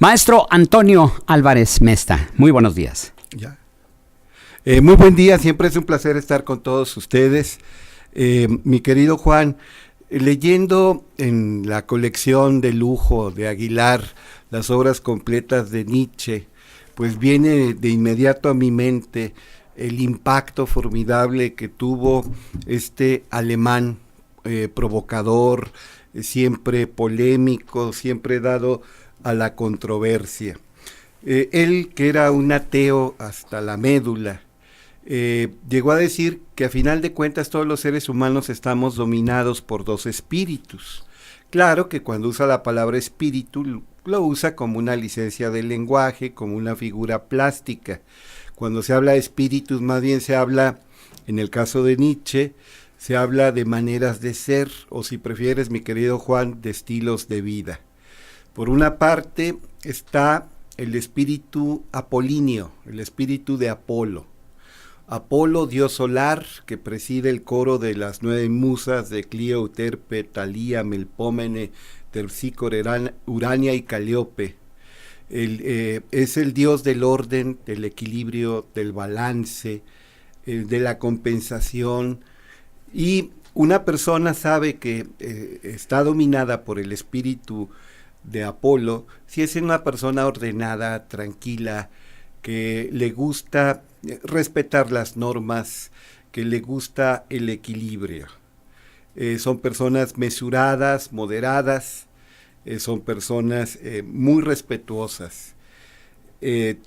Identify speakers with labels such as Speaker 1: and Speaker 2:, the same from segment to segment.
Speaker 1: Maestro Antonio Álvarez Mesta, muy buenos días.
Speaker 2: Ya. Muy buen día, siempre es un placer estar con todos ustedes. Mi querido Juan, leyendo en la colección de lujo de Aguilar las obras completas de Nietzsche, pues viene de inmediato a mi mente el impacto formidable que tuvo este alemán provocador, siempre polémico, siempre dado a la controversia. Él, que era un ateo hasta la médula, llegó a decir que a final de cuentas todos los seres humanos estamos dominados por dos espíritus. Claro que cuando usa la palabra espíritu lo usa como una licencia del lenguaje, como una figura plástica. Cuando se habla de espíritus, más bien se habla, en el caso de Nietzsche, se habla de maneras de ser, o si prefieres, mi querido Juan, de estilos de vida. Por una parte está el espíritu apolíneo, el espíritu de Apolo. Apolo, dios solar, que preside el coro de las 9 musas de Clio, Euterpe, Talía, Melpómene, Terpsícore, Urania y Calíope. Es el dios del orden, del equilibrio, del balance, de la compensación. Y una persona sabe que está dominada por el espíritu de Apolo si es una persona ordenada, tranquila, que le gusta respetar las normas, que le gusta el equilibrio. Son personas mesuradas, moderadas, son personas muy respetuosas.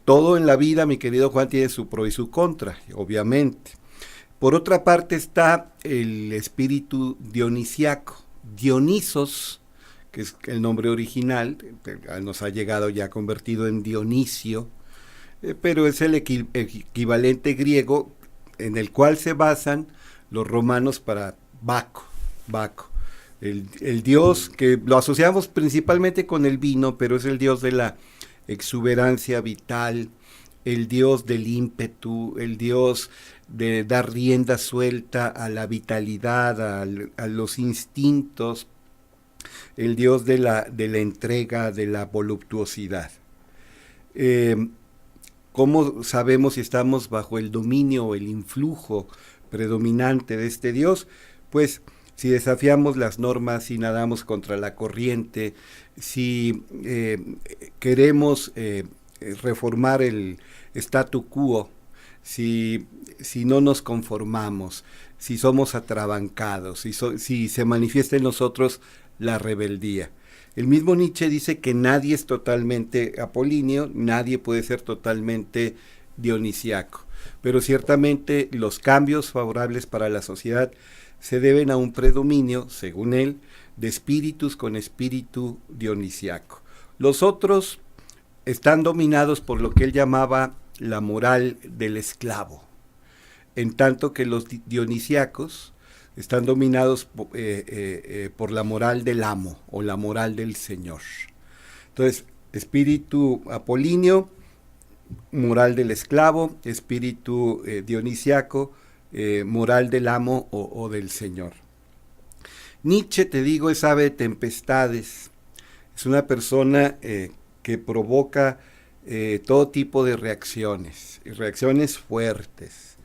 Speaker 2: Todo en la vida, mi querido Juan, tiene su pro y su contra, obviamente. Por otra parte está el espíritu dionisiaco. Dionisos, que es el nombre original, nos ha llegado ya convertido en Dionisio, pero es el equivalente griego en el cual se basan los romanos para Baco, el dios que lo asociamos principalmente con el vino, pero es el dios de la exuberancia vital, el dios del ímpetu, el dios de dar rienda suelta a la vitalidad, a los instintos, el dios de la entrega, de la voluptuosidad. ¿Cómo sabemos si estamos bajo el dominio o el influjo predominante de este dios? Pues si desafiamos las normas, si nadamos contra la corriente, si queremos reformar el statu quo, si no nos conformamos, si somos atrabancados, si se manifiesta en nosotros la rebeldía. El mismo Nietzsche dice que nadie es totalmente apolíneo, nadie puede ser totalmente dionisiaco, pero ciertamente los cambios favorables para la sociedad se deben a un predominio, según él, de espíritus con espíritu dionisiaco. Los otros están dominados por lo que él llamaba la moral del esclavo, en tanto que los dionisiacos están dominados por la moral del amo o la moral del señor. Entonces, espíritu apolíneo, moral del esclavo, espíritu dionisiaco, moral del amo o del señor. Nietzsche, te digo, es ave de tempestades, es una persona que provoca todo tipo de reacciones fuertes.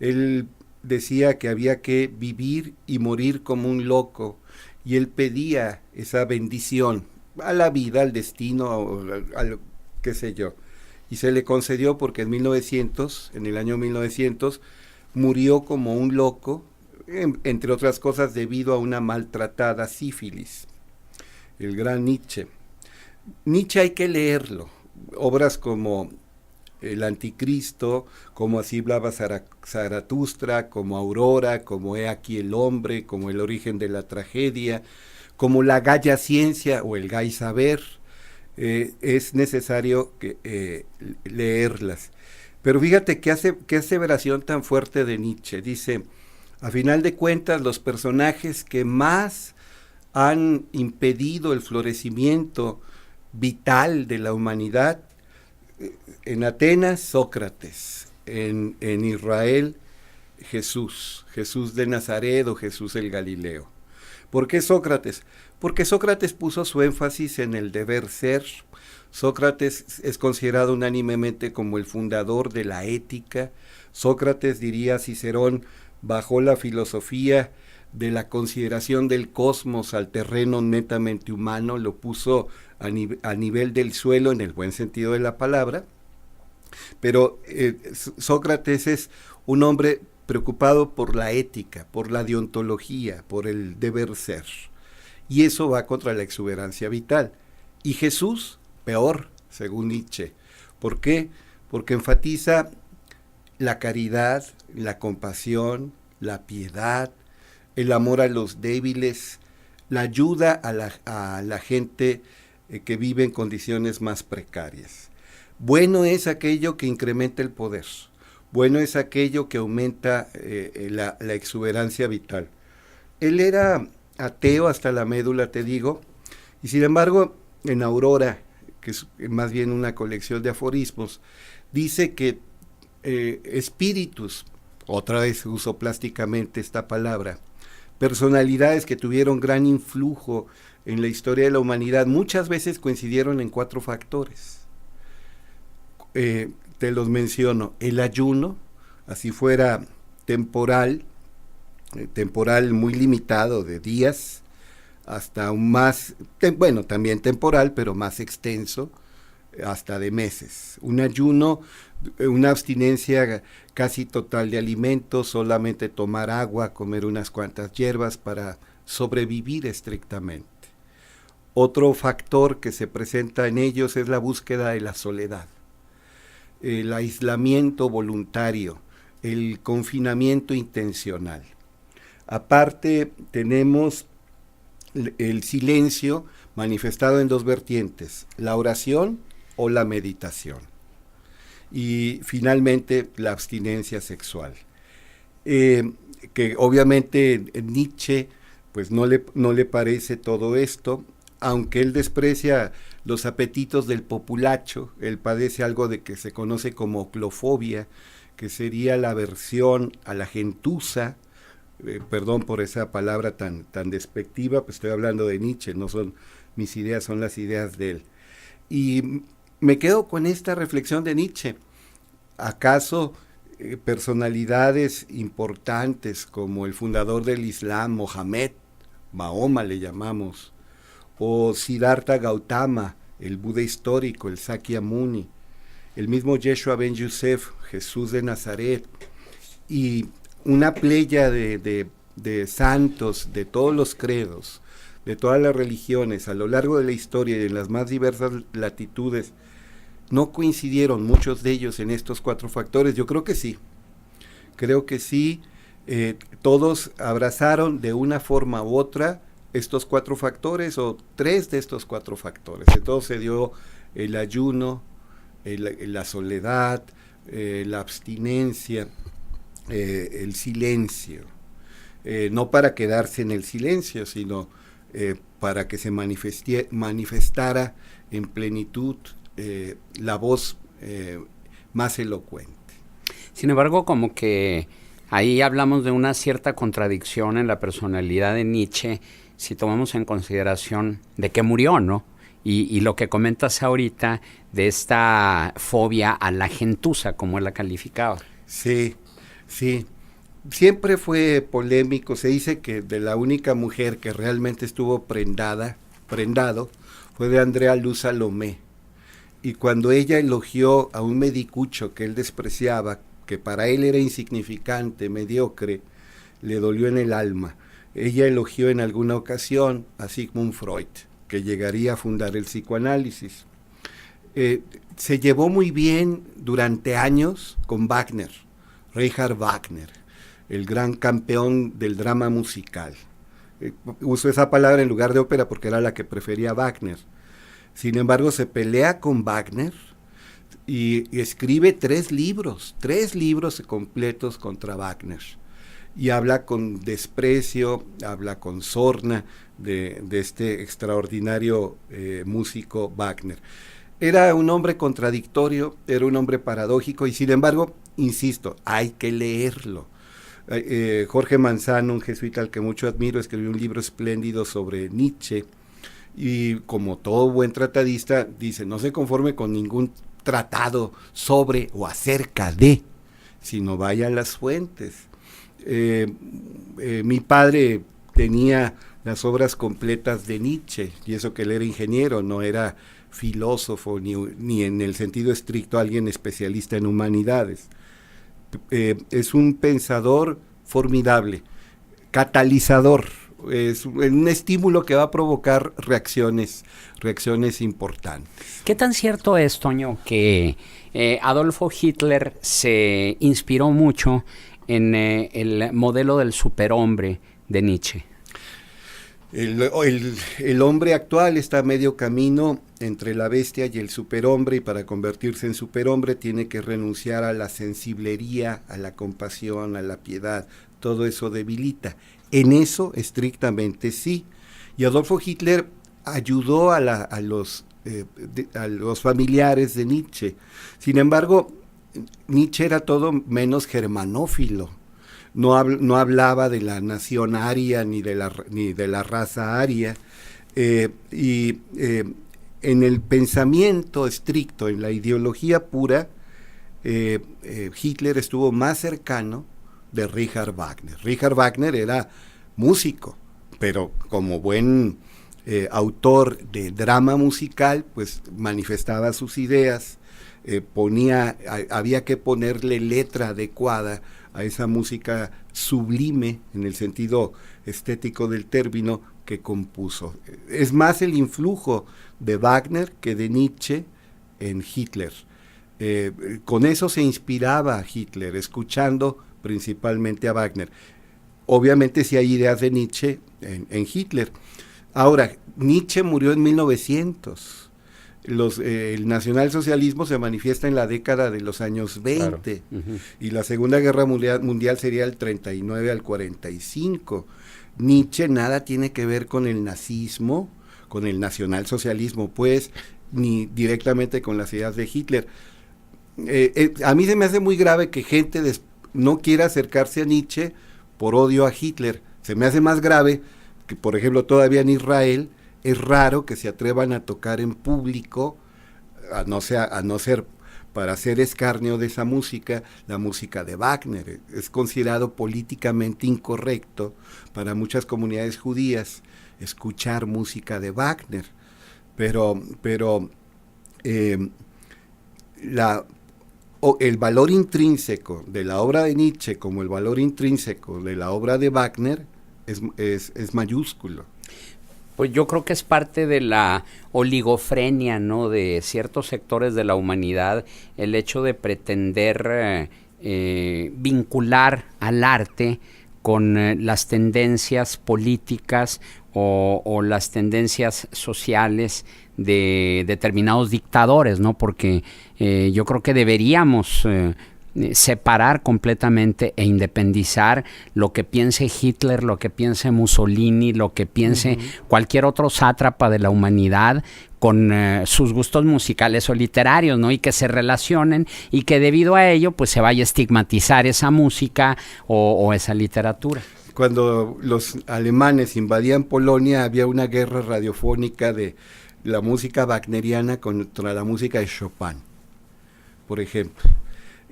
Speaker 2: Él decía que había que vivir y morir como un loco, y él pedía esa bendición a la vida, al destino, al qué sé yo, y se le concedió porque en el año 1900, murió como un loco, entre otras cosas debido a una maltratada sífilis. El gran Nietzsche. Nietzsche hay que leerlo, obras como El Anticristo, como Así hablaba Zaratustra, como Aurora, como He aquí el hombre, como El origen de la tragedia, como La Gaya Ciencia o El Gay Saber. Es necesario leerlas. Pero fíjate qué aseveración tan fuerte de Nietzsche. Dice, a final de cuentas, los personajes que más han impedido el florecimiento vital de la humanidad, en Atenas, Sócrates, en Israel, Jesús de Nazaret o Jesús el Galileo. ¿Por qué Sócrates? Porque Sócrates puso su énfasis en el deber ser, Sócrates es considerado unánimemente como el fundador de la ética. Sócrates, diría Cicerón, bajó la filosofía de la consideración del cosmos al terreno netamente humano, lo puso a nivel del suelo en el buen sentido de la palabra, pero Sócrates es un hombre preocupado por la ética, por la deontología, por el deber ser, y eso va contra la exuberancia vital. Y Jesús, peor, según Nietzsche. ¿Por qué? Porque enfatiza la caridad, la compasión, la piedad, el amor a los débiles, la ayuda a la gente que vive en condiciones más precarias. Bueno es aquello que incrementa el poder, bueno es aquello que aumenta la exuberancia vital. Él era ateo hasta la médula, te digo, y sin embargo, en Aurora, que es más bien una colección de aforismos, dice que espíritus, otra vez uso plásticamente esta palabra, personalidades que tuvieron gran influjo en la historia de la humanidad, muchas veces coincidieron en 4 factores. Te los menciono: el ayuno, así fuera temporal muy limitado, de días, hasta un más, bueno, también temporal, pero más extenso, hasta de meses. Un ayuno, una abstinencia casi total de alimentos, solamente tomar agua, comer unas cuantas hierbas para sobrevivir estrictamente. Otro factor que se presenta en ellos es la búsqueda de la soledad, el aislamiento voluntario, el confinamiento intencional. Aparte, tenemos el silencio manifestado en 2 vertientes: la oración o la meditación. Y finalmente, la abstinencia sexual. Que obviamente Nietzsche pues no le parece todo esto, aunque él desprecia los apetitos del populacho. Él padece algo de que se conoce como clofobia, que sería la aversión a la gentuza. Perdón por esa palabra tan despectiva, pues estoy hablando de Nietzsche, no son mis ideas, son las ideas de él. Y me quedo con esta reflexión de Nietzsche. ¿Acaso personalidades importantes como el fundador del Islam, Mohammed, Mahoma le llamamos, o Siddhartha Gautama, el Buda histórico, el Sakyamuni, el mismo Yeshua ben Yosef, Jesús de Nazaret, y una playa de santos de todos los credos, de todas las religiones, a lo largo de la historia y en las más diversas latitudes, no coincidieron muchos de ellos en estos 4 factores? Yo creo que sí, todos abrazaron de una forma u otra estos 4 factores, o 3 de estos 4 factores. Entonces se dio el ayuno, la soledad, la abstinencia, el silencio, no para quedarse en el silencio, sino para que se manifestara en plenitud la voz más elocuente.
Speaker 1: Sin embargo, como que ahí hablamos de una cierta contradicción en la personalidad de Nietzsche, si tomamos en consideración de que murió, ¿no? Y lo que comentas ahorita de esta fobia a la gentuza, como él la calificaba.
Speaker 2: Sí. Siempre fue polémico. Se dice que de la única mujer que realmente estuvo prendado, fue de Andrea Luz Salomé. Y cuando ella elogió a un medicucho que él despreciaba, que para él era insignificante, mediocre, le dolió en el alma. Ella elogió en alguna ocasión a Sigmund Freud, que llegaría a fundar el psicoanálisis. Se llevó muy bien durante años con Wagner, Richard Wagner, el gran campeón del drama musical. Uso esa palabra en lugar de ópera porque era la que prefería Wagner. Sin embargo, se pelea con Wagner y escribe 3 libros completos contra Wagner. Y habla con desprecio, habla con sorna de este extraordinario músico Wagner. Era un hombre contradictorio, era un hombre paradójico, y sin embargo, insisto, hay que leerlo. Jorge Manzano, un jesuita al que mucho admiro, escribió un libro espléndido sobre Nietzsche, Y como todo buen tratadista, dice, no se conforme con ningún tratado sobre o acerca de, sino vaya a las fuentes. Mi padre tenía las obras completas de Nietzsche, y eso que él era ingeniero, no era filósofo, ni en el sentido estricto alguien especialista en humanidades. Es un pensador formidable, catalizador, es un estímulo que va a provocar reacciones importantes.
Speaker 1: ¿Qué tan cierto es, Toño, que Adolfo Hitler se inspiró mucho en el modelo del superhombre de Nietzsche?
Speaker 2: El hombre actual está a medio camino entre la bestia y el superhombre, y para convertirse en superhombre tiene que renunciar a la sensiblería, a la compasión, a la piedad. Todo eso debilita. En eso estrictamente sí. Y Adolfo Hitler ayudó a los familiares de Nietzsche. Sin embargo, Nietzsche era todo menos germanófilo. No hablaba de la nación aria ni de la raza aria. En el pensamiento estricto, en la ideología pura, Hitler estuvo más cercano de Richard Wagner. Richard Wagner era músico, pero como buen autor de drama musical, pues manifestaba sus ideas, había que ponerle letra adecuada a esa música sublime, en el sentido estético del término, que compuso. Es más el influjo de Wagner que de Nietzsche en Hitler. Con eso se inspiraba Hitler, escuchando principalmente a Wagner. Obviamente sí hay ideas de Nietzsche en Hitler. Ahora, Nietzsche murió en 1900. El nacionalsocialismo se manifiesta en la década de los años 20, claro. Y la Segunda Guerra Mundial sería del 39 al 45. Nietzsche nada tiene que ver con el nazismo, con el nacionalsocialismo, pues, ni directamente con las ideas de Hitler. A mí se me hace muy grave que gente no quiera acercarse a Nietzsche por odio a Hitler. Se me hace más grave que, por ejemplo, todavía en Israel es raro que se atrevan a tocar en público, a no ser para hacer escarnio de esa música, la música de Wagner. Es considerado políticamente incorrecto para muchas comunidades judías escuchar música de Wagner. Pero el valor intrínseco de la obra de Nietzsche, como el valor intrínseco de la obra de Wagner, es mayúsculo.
Speaker 1: Pues yo creo que es parte de la oligofrenia, ¿no?, de ciertos sectores de la humanidad, el hecho de pretender vincular al arte con las tendencias políticas o las tendencias sociales de determinados dictadores, ¿no? Porque yo creo que deberíamos separar completamente e independizar lo que piense Hitler, lo que piense Mussolini, lo que piense cualquier otro sátrapa de la humanidad con sus gustos musicales o literarios, ¿no? Y que se relacionen y que debido a ello pues se vaya a estigmatizar esa música o esa literatura.
Speaker 2: Cuando los alemanes invadían Polonia había una guerra radiofónica de la música wagneriana contra la música de Chopin, por ejemplo.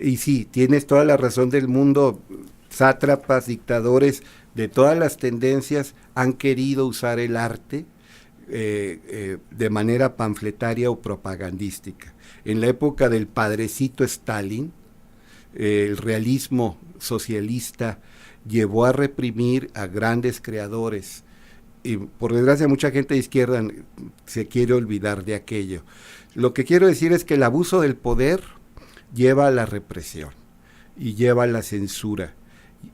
Speaker 2: Y sí, tienes toda la razón del mundo, sátrapas, dictadores de todas las tendencias han querido usar el arte de manera panfletaria o propagandística. En la época del padrecito Stalin, el realismo socialista llevó a reprimir a grandes creadores, y por desgracia mucha gente de izquierda se quiere olvidar de aquello. Lo que quiero decir es que el abuso del poder lleva a la represión y lleva a la censura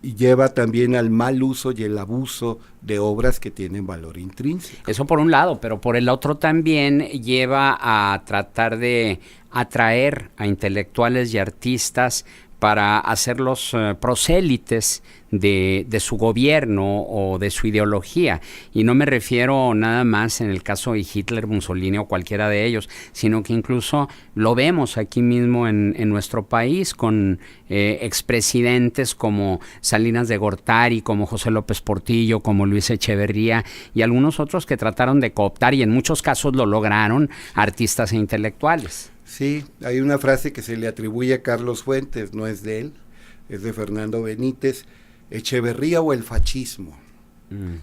Speaker 2: y lleva también al mal uso y el abuso de obras que tienen valor intrínseco.
Speaker 1: Eso por un lado, pero por el otro también lleva a tratar de atraer a intelectuales y artistas para hacerlos prosélites de su gobierno o de su ideología. Y no me refiero nada más en el caso de Hitler, Mussolini o cualquiera de ellos, sino que incluso lo vemos aquí mismo en nuestro país con expresidentes como Salinas de Gortari, como José López Portillo, como Luis Echeverría y algunos otros que trataron de cooptar, y en muchos casos lo lograron, artistas e intelectuales.
Speaker 2: Sí, hay una frase que se le atribuye a Carlos Fuentes, no es de él, es de Fernando Benítez: Echeverría o el fascismo.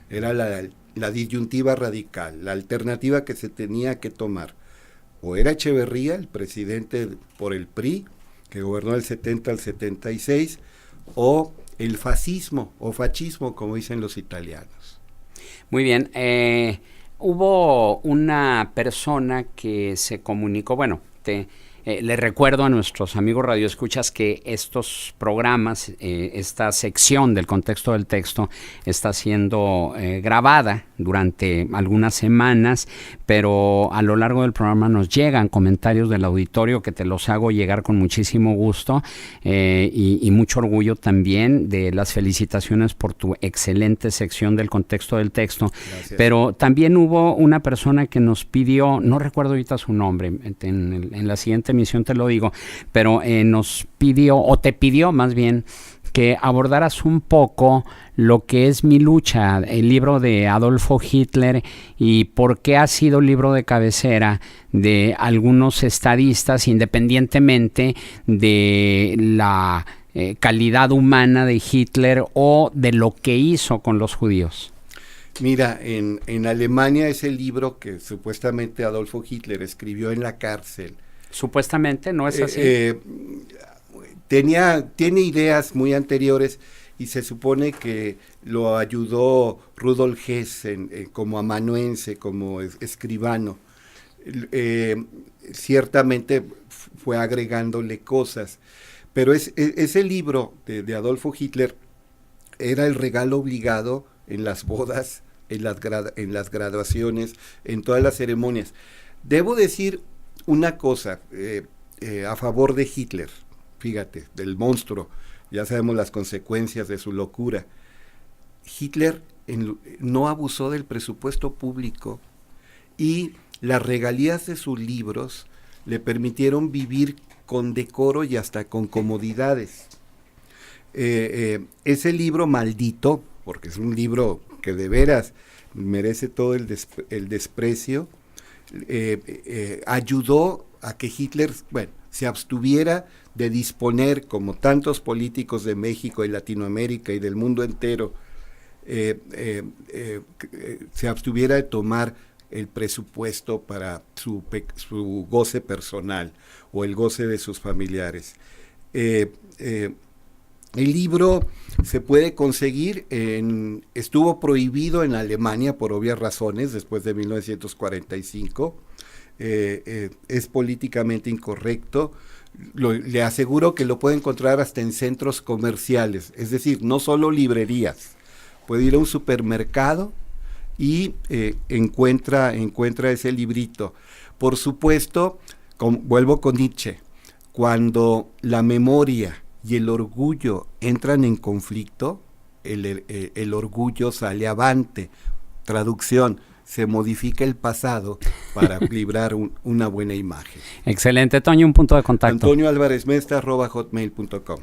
Speaker 2: Era la disyuntiva radical, la alternativa que se tenía que tomar. O era Echeverría, el presidente por el PRI, que gobernó del 70 al 76, o el fascismo, o fascismo, como dicen los italianos.
Speaker 1: Muy bien, hubo una persona que se comunicó, bueno, le recuerdo a nuestros amigos radioescuchas que estos programas, esta sección del contexto del texto está siendo grabada durante algunas semanas, pero a lo largo del programa nos llegan comentarios del auditorio que te los hago llegar con muchísimo gusto y mucho orgullo también de las felicitaciones por tu excelente sección del contexto del texto.
Speaker 2: Gracias.
Speaker 1: Pero también hubo una persona que nos pidió, no recuerdo ahorita su nombre, en la siguiente emisión te lo digo, pero nos pidió, o te pidió más bien, que abordaras un poco lo que es Mi lucha, el libro de Adolfo Hitler, y por qué ha sido libro de cabecera de algunos estadistas, independientemente de la calidad humana de Hitler o de lo que hizo con los judíos.
Speaker 2: Mira, en Alemania ese libro que supuestamente Adolfo Hitler escribió en la cárcel.
Speaker 1: Supuestamente, ¿no es así?
Speaker 2: Tiene ideas muy anteriores y se supone que lo ayudó Rudolf Hess como amanuense, como escribano. Ciertamente fue agregándole cosas, pero ese libro de Adolfo Hitler era el regalo obligado en las bodas, en las graduaciones, en todas las ceremonias. Debo decir una cosa a favor de Hitler, fíjate, del monstruo, ya sabemos las consecuencias de su locura. Hitler no abusó del presupuesto público y las regalías de sus libros le permitieron vivir con decoro y hasta con comodidades. Ese libro maldito, porque es un libro que de veras merece todo el desprecio, ayudó a que Hitler, se abstuviera de disponer, como tantos políticos de México y Latinoamérica y del mundo entero, se abstuviera de tomar el presupuesto para su goce personal o el goce de sus familiares. El libro se puede conseguir, estuvo prohibido en Alemania por obvias razones después de 1945, es políticamente incorrecto. Le aseguro que lo puede encontrar hasta en centros comerciales, es decir, no solo librerías, puede ir a un supermercado y encuentra ese librito. Por supuesto, vuelvo con Nietzsche, cuando la memoria y el orgullo entran en conflicto, el orgullo sale avante. Traducción: se modifica el pasado para librar una buena imagen.
Speaker 1: Excelente, Toño, un punto de contacto.
Speaker 2: Antonio Álvarez Mestre @hotmail.com.